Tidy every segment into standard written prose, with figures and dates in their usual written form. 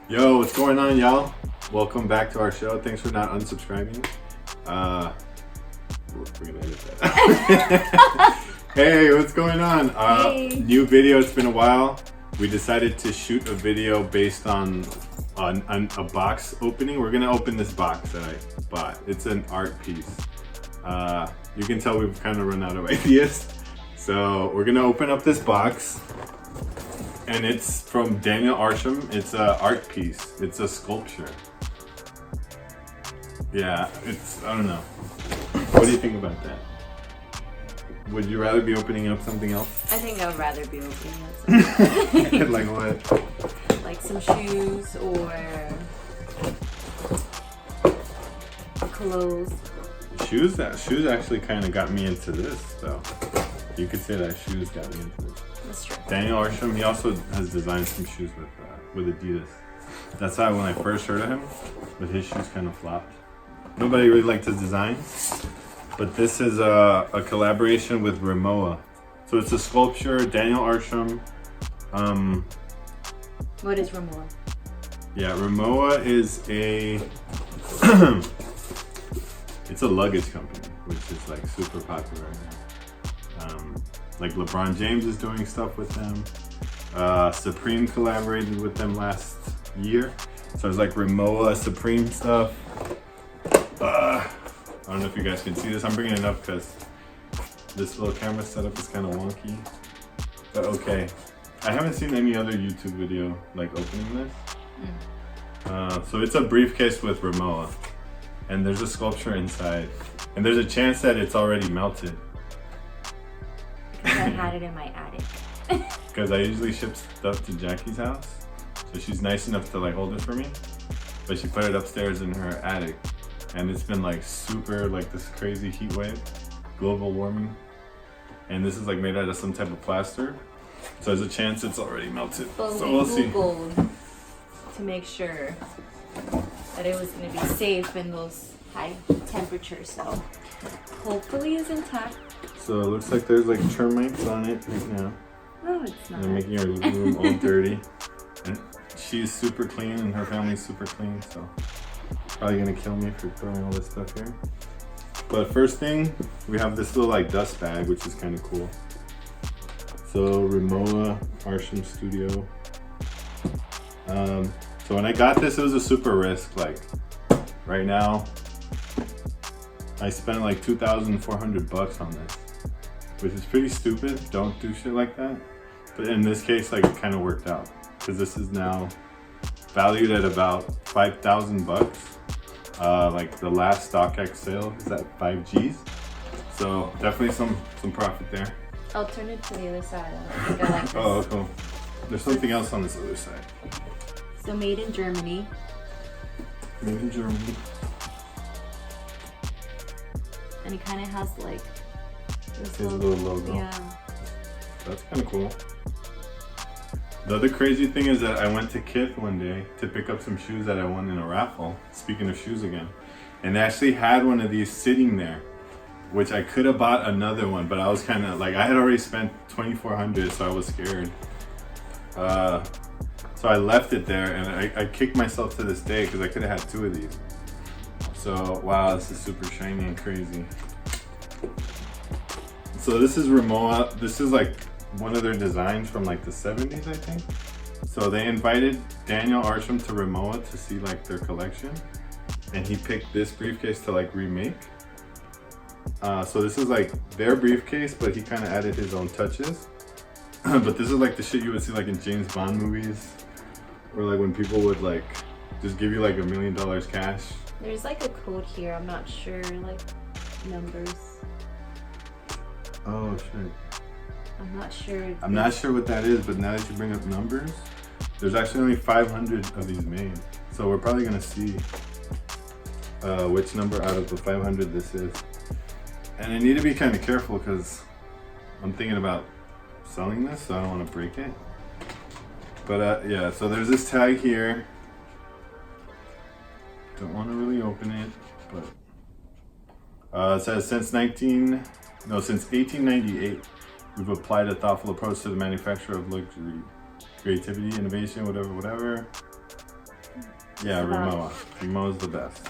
Yo, what's going on, y'all? Welcome back to our show. Thanks for not unsubscribing. We're gonna edit that. Hey, what's going on? Hey. New video. It's been a while. We decided to shoot a video based on a box opening. We're gonna open this box that I bought. It's an art piece. You can tell we've kind of run out of ideas. So we're gonna open up this box. And it's from Daniel Arsham. It's an art piece. It's a sculpture. Yeah, I don't know. What do you think about that? Would you rather be opening up something else? I think I would rather be opening up something. Like what? Like some shoes or clothes. Shoes actually kind of got me into this, though. You could say that shoes got me into this. That's true. Daniel Arsham, he also has designed some shoes with Adidas. That's how when I first heard of him, but his shoes kind of flopped. Nobody really liked his design, but this is a collaboration with Rimowa. So it's a sculpture, Daniel Arsham. What is Rimowa? Yeah, Rimowa is it's a luggage company, which is like super popular right now. Like LeBron James is doing stuff with them. Supreme collaborated with them last year. So it's like Rimowa, Supreme stuff. I don't know if you guys can see this. I'm bringing it up because this little camera setup is kind of wonky. But okay. I haven't seen any other YouTube video like opening this. So it's a briefcase with Rimowa. And there's a sculpture inside. And there's a chance that it's already melted. Because I had it in my attic. Because I usually ship stuff to Jackie's house. So she's nice enough to like hold it for me. But she put it upstairs in her attic. And it's been like super, like this crazy heat wave, global warming. And this is like made out of some type of plaster. So there's a chance it's already melted. But so we'll see. Googled to make sure that it was going to be safe in those high temperatures. So hopefully it's intact. So it looks like there's like termites on it right now. No, it's not. They're making our living room all dirty. And she's super clean and her family's super clean, so probably gonna kill me for throwing all this stuff here. But first thing, we have this little like dust bag, which is kind of cool. So Rimowa Arsham Studio. So when I got this, it was a super risk. Like right now, I spent like $2,400 on this, which is pretty stupid. Don't do shit like that. But in this case, like it kind of worked out because this is now valued at about $5,000. Like the last StockX sale is at 5Gs. So definitely some profit there. I'll turn it to the other side. I think I like this. Oh, cool. There's something else on this other side. So made in Germany. Made in Germany. And it kind of has like this His little logo. Yeah. That's kind of cool. The other crazy thing is that I went to Kith one day to pick up some shoes that I won in a raffle. Speaking of shoes again. And they actually had one of these sitting there, which I could have bought another one, but I was kind of like, I had already spent $2,400, so I was scared. So I left it there and I kicked myself to this day because I could have had two of these. So, wow, this is super shiny and crazy. So this is Rimowa. This is like one of their designs from like the 70s, I think. So they invited Daniel Arsham to Rimowa to see like their collection. And he picked this briefcase to like remake. So this is like their briefcase, but he kind of added his own touches. But this is like the shit you would see like in James Bond movies. Or like when people would like just give you like $1 million cash. There's like a code here. I'm not sure, like numbers. Oh shit. I'm not sure. I'm not sure what that is, but now that you bring up numbers, there's actually only 500 of these made. So we're probably gonna see which number out of the 500 this is. And I need to be kind of careful because I'm thinking about selling this, so I don't want to break it. But yeah, so there's this tag here. Don't want to really open it, but it says since 1898, we've applied a thoughtful approach to the manufacture of luxury, creativity, innovation, whatever. Yeah, Rimowa. Rimowa's the best.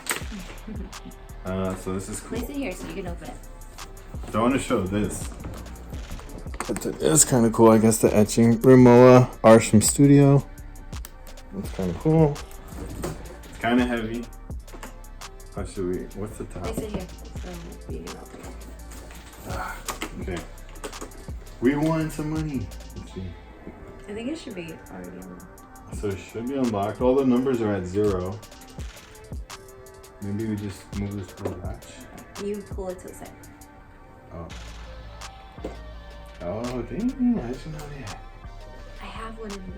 So this is cool. Place it here so you can open it. So I want to show this. It's kind of cool, I guess, the etching. Rimowa Arsham Studio. It's kind of cool. It's kind of heavy. How should we? What's the top? Place it here so you can open it. Okay. We won some money. Let's see. I think it should be already on. So it should be unlocked. All the numbers are at 0. Maybe we just move this to the latch. You pull it to the side. Oh. Oh, dang. I didn't know that. I have one in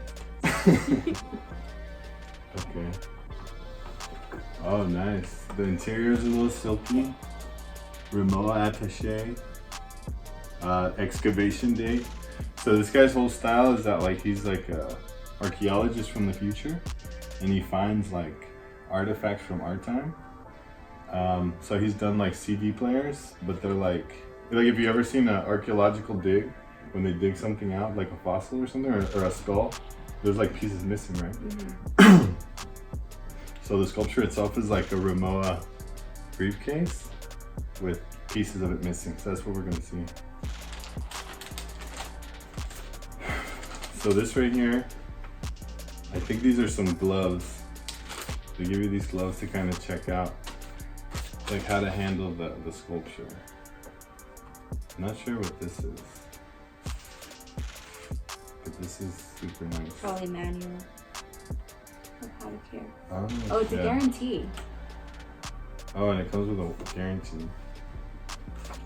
Okay. Oh, nice. The interior is a little silky. Rimowa attaché. Excavation date. So this guy's whole style is that like he's like a archaeologist from the future, and he finds like artifacts from our time. So he's done like CD players, but they're like if you ever seen an archaeological dig, when they dig something out, like a fossil or something, or a skull, there's like pieces missing, right? Mm-hmm. So the sculpture itself is like a Rimowa briefcase with pieces of it missing. So that's what we're gonna see. So this right here, I think these are some gloves. They give you these gloves to kind of check out like how to handle the sculpture. I'm not sure what this is, but this is super nice. Probably manual. How to care. Oh, it's a guarantee. Oh, and it comes with a guarantee.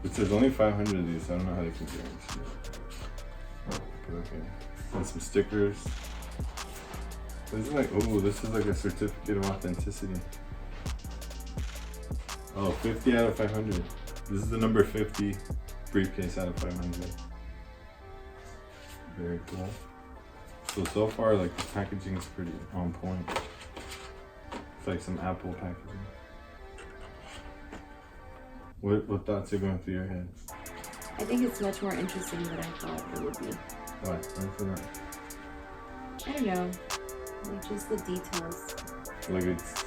It says only 500 of these, so I don't know how they can guarantee it. Okay. And some stickers. This is like, oh, this is like a certificate of authenticity. Oh, 50 out of 500. This is the number 50 briefcase out of 500. Very cool. So far, like the packaging is pretty on point. It's like some Apple packaging. What thoughts are going through your head? I think it's much more interesting than I thought it would be. Why? Why for that? I don't know. Like just the details. Like it's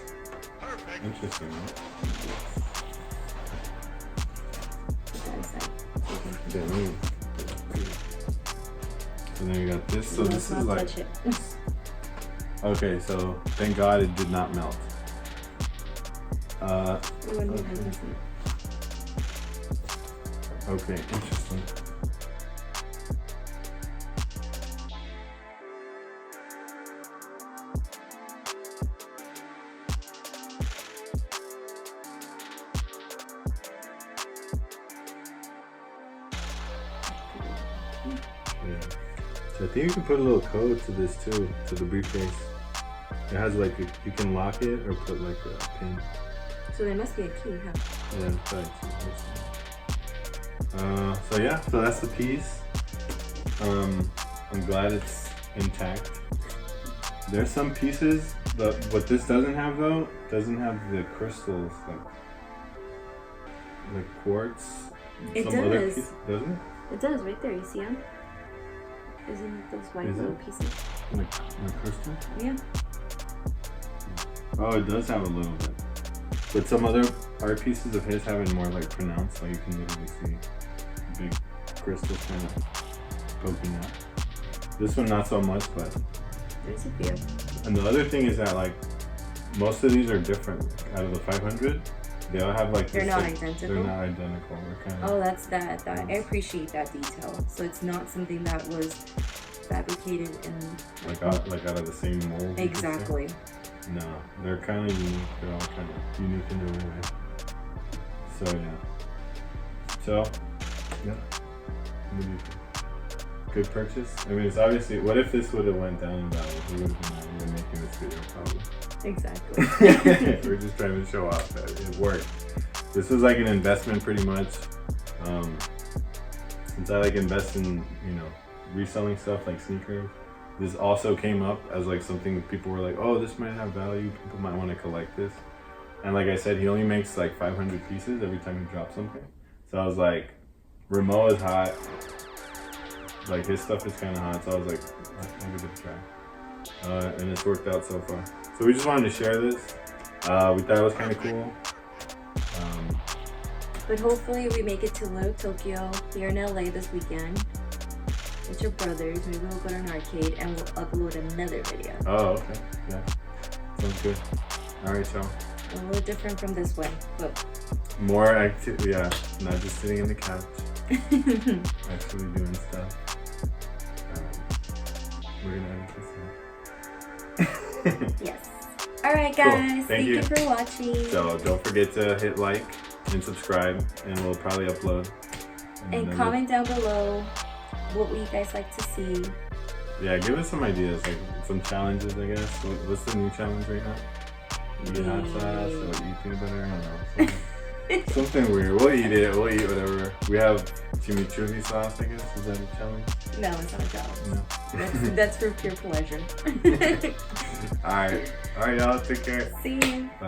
interesting, right? Yeah, and then we got this. So this is like. Okay, so thank God it did not melt. Okay, interesting. Yeah. So I think you can put a little code to this too, to the briefcase. It has like you can lock it or put like a pin. So there must be a key, huh? Yeah, thanks. So yeah, so that's the piece. I'm glad it's intact. There's some pieces, but what this doesn't have though, doesn't have the crystals like quartz. It some does. Other piece, doesn't it? It does, right there. You see them? Isn't it those white little pieces? Like crystal? Yeah. Oh, it does have a little bit. But some other art pieces of his have it more like pronounced, like you can literally see big crystals kind of poking out. This one not so much, but there's a few. And the other thing is that like most of these are different. Out of the 500, they all have like they're not identical. They're not identical. They're kind of, oh, that's that. I appreciate that detail. So it's not something that was fabricated in like out of the same mold. Exactly. No, they're kind of unique. They're all kind of unique in their own way. So yeah. Good purchase. I mean, it's obviously. What if this would have went down in value? We would have been making this video probably. Exactly. We're just trying to show off that it worked. This is like an investment, pretty much. Since I like invest in reselling stuff like sneakers. This also came up as like something people were like, oh, this might have value. People might want to collect this. And like I said, he only makes like 500 pieces every time he drops something. So I was like, Rimowa is hot. Like his stuff is kind of hot. So I was like, I'll give it a try. and it's worked out so far. So we just wanted to share this. We thought it was kind of cool. But hopefully we make it to Little Tokyo here in LA this weekend with your brothers. Maybe we'll go to an arcade and we'll upload another video. Oh, okay. Yeah. Sounds good. Alright, so. A little different from this one, but more activity, yeah. Not just sitting in the couch. Actually doing stuff. We're gonna edit this. Yes. Alright guys, Cool. thank you for watching. So don't forget to hit like and subscribe, and we'll probably upload. And comment down below what would you guys like to see. Yeah, give us some ideas, like some challenges, I guess. What's the new challenge right now? Eat hot sauce or eat peanut butter? I don't know. Something weird. We'll eat it. We'll eat whatever. We have chimichurri sauce, I guess. Is that a challenge? No, it's not a challenge. No. That's for pure pleasure. Alright. Alright, y'all. Take care. See you. Bye.